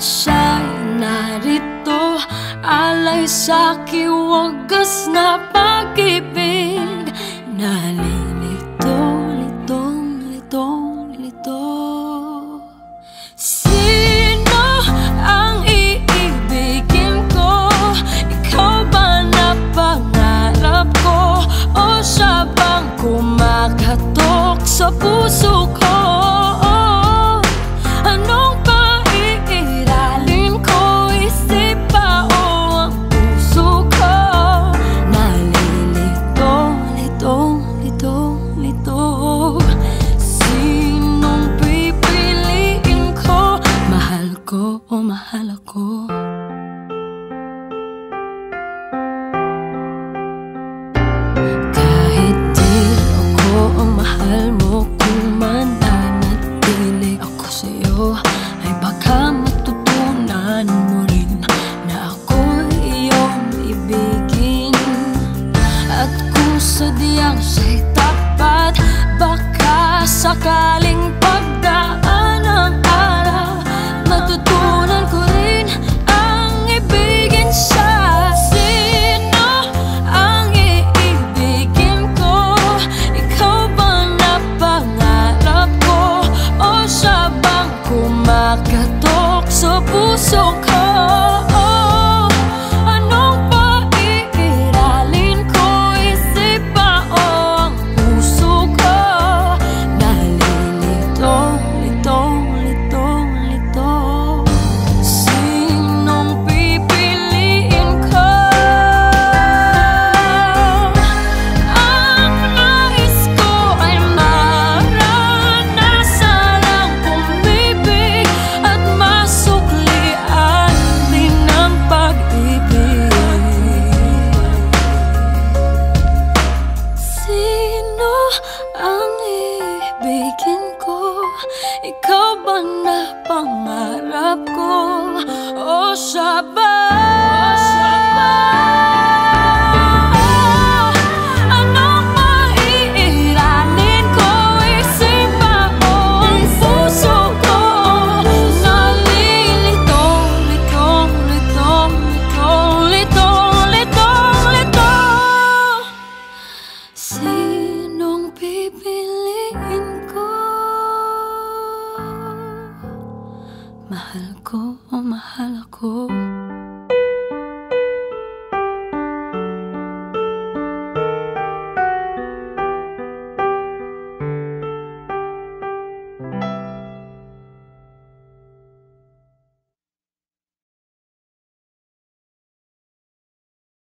Siya'y narito, alay sa'ki wagas na pag-ibig. Nalilito, litong, litong, lito. Sino ang iibigin ko? Ikaw ba na pangarap ko? O siya bang kumakatok sa puso ko? Anong paiiralin ko? Isip ba o ang puso ko? Nalilito, litong, litong, lito. Sinong pipiliin ko? Mahal ko o mahal ako? Kahit di ako ang mahal mo, kung mananatili ako sa'yo, ay baka matutunan mo rin na ako'y iyong ibigin. At kung sadyang siya'y tapat, baka sakaling pagdaan ng araw, matutunan ko rin ang ibigin siya. Sino ang iibigin ko? Ikaw bang napangarap ko? O siya bang kumakatok sa puso ko? Anong paiiralin ko? Isip ba o ang puso ko? Nalilito, litong, litong, lito. Sinong pipiliin ko? Ang nais ko ay maranasan ang umibig at masuklian din ang pag-ibig. Sino ang ibigin ko? Ikaw ba na pangarap ko? O siya ba? Anong maiiralin ko? Isip ba o ang puso ko? Nalilito, litong, litong, litong, litong, litong, litong. Sinong pipiliin